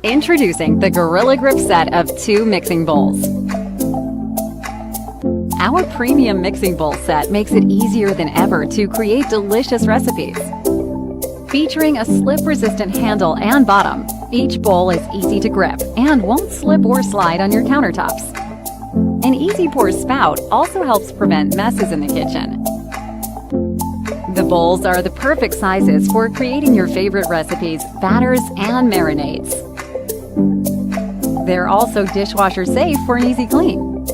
Introducing the Gorilla Grip set of 2 mixing bowls. Our premium mixing bowl set makes it easier than ever to create delicious recipes. Featuring a slip-resistant handle and bottom, each bowl is easy to grip and won't slip or slide on your countertops. An easy pour spout also helps prevent messes in the kitchen. The bowls are the perfect sizes for creating your favorite recipes, batters, and marinades. They're also dishwasher safe for an easy clean.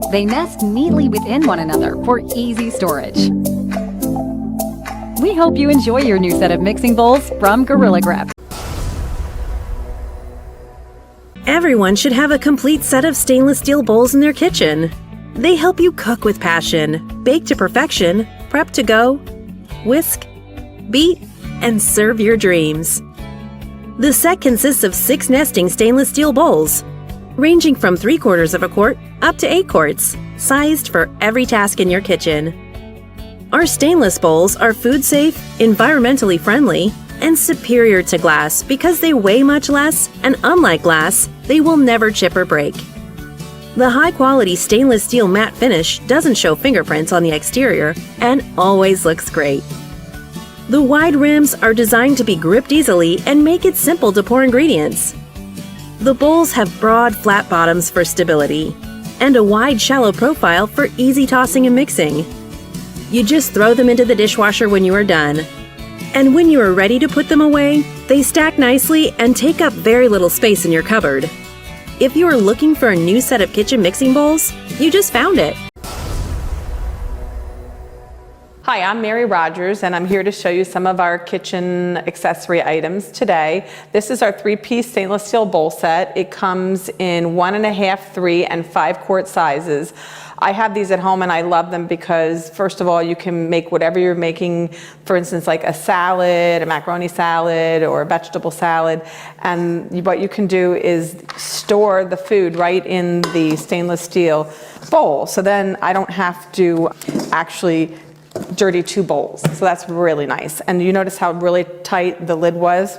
They nest neatly within one another for easy storage. We hope you enjoy your new set of mixing bowls from Gorilla Grip. Everyone should have a complete set of stainless steel bowls in their kitchen. They help you cook with passion, bake to perfection, prep to go, whisk, beat, and serve your dreams. The set consists of 6 nesting stainless steel bowls, ranging from 3/4 of a quart up to 8 quarts, sized for every task in your kitchen. Our stainless bowls are food safe, environmentally friendly, and superior to glass because they weigh much less, and unlike glass, they will never chip or break. The high-quality stainless steel matte finish doesn't show fingerprints on the exterior and always looks great. The wide rims are designed to be gripped easily and make it simple to pour ingredients. The bowls have broad, flat bottoms for stability and a wide, shallow profile for easy tossing and mixing. You just throw them into the dishwasher when you are done. And when you are ready to put them away, they stack nicely and take up very little space in your cupboard. If you are looking for a new set of kitchen mixing bowls, you just found it. Hi, I'm Mary Rogers, and I'm here to show you some of our kitchen accessory items today. This is our 3-piece stainless steel bowl set. It comes in 1.5, 3, and 5-quart sizes. I have these at home and I love them because, first of all, you can make whatever you're making, for instance, like a salad, a macaroni salad, or a vegetable salad. And what you can do is store the food right in the stainless steel bowl. So then I don't have to actually dirty 2 bowls. So that's really nice. And you notice how really tight the lid was?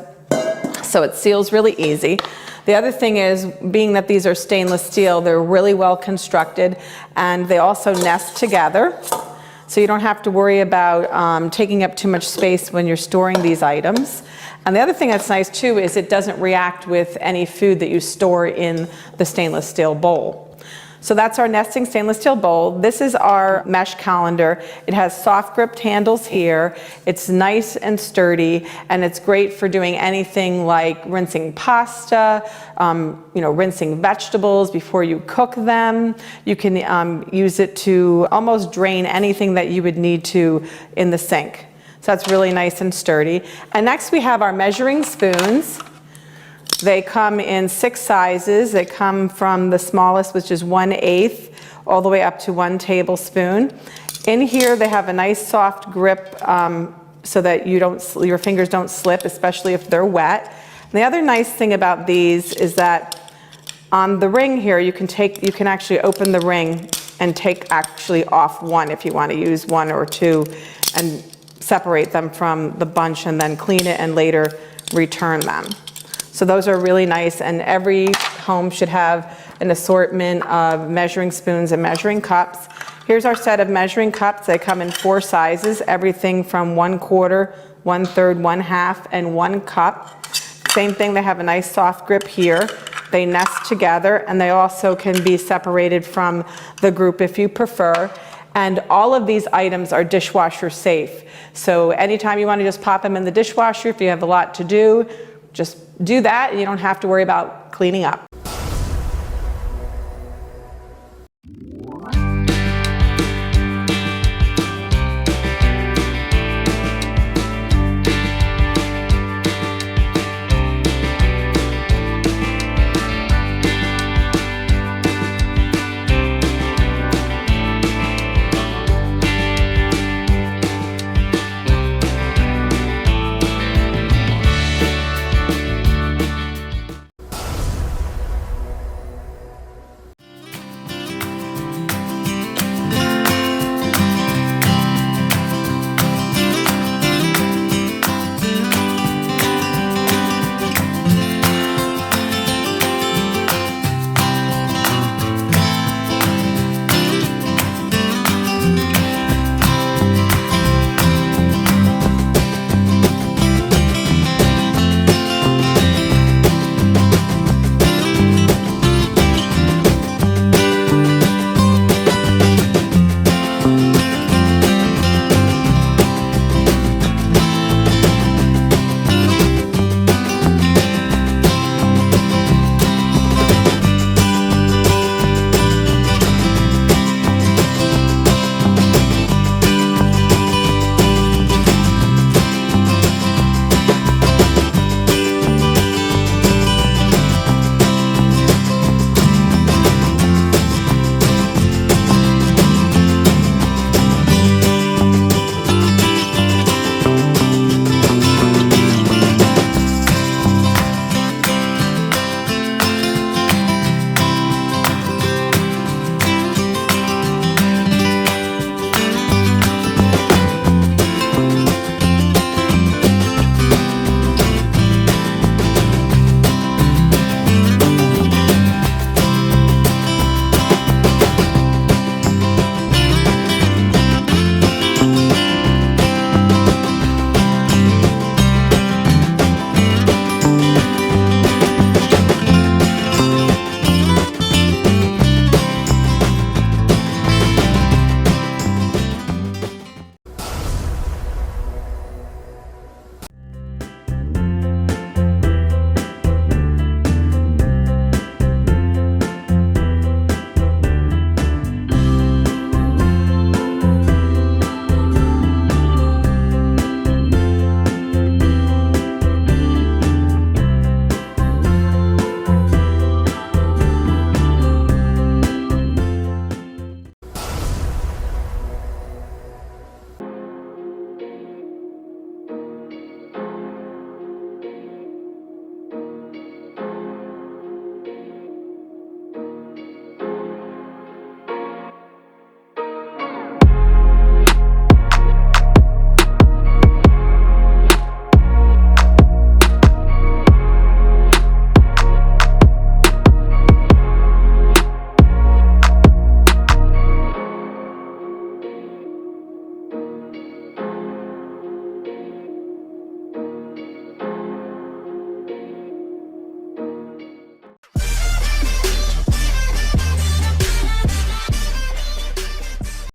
So it seals really easy. The other thing is, being that these are stainless steel, they're really well constructed, and they also nest together. So you don't have to worry about taking up too much space when you're storing these items. And the other thing that's nice too is it doesn't react with any food that you store in the stainless steel bowl. So that's our nesting stainless steel bowl. This is our mesh colander. It has soft gripped handles here. It's nice and sturdy, and it's great for doing anything like rinsing pasta, rinsing vegetables before you cook them. You can use it to almost drain anything that you would need to in the sink. So that's really nice and sturdy. And next we have our measuring spoons. They come in 6 sizes. They come from the smallest, which is 1/8, all the way up to 1 tablespoon. In here, they have a nice soft grip so that your fingers don't slip, especially if they're wet. And the other nice thing about these is that on the ring here, you can actually open the ring and take actually off one if you want to use 1 or 2 and separate them from the bunch and then clean it and later return them. So those are really nice, and every home should have an assortment of measuring spoons and measuring cups. Here's our set of measuring cups. They come in 4 sizes, everything from 1/4, 1/3, 1/2, and 1 cup. Same thing, they have a nice soft grip here. They nest together, and they also can be separated from the group if you prefer. And all of these items are dishwasher safe. So anytime you want to just pop them in the dishwasher, if you have a lot to do, just do that, and you don't have to worry about cleaning up.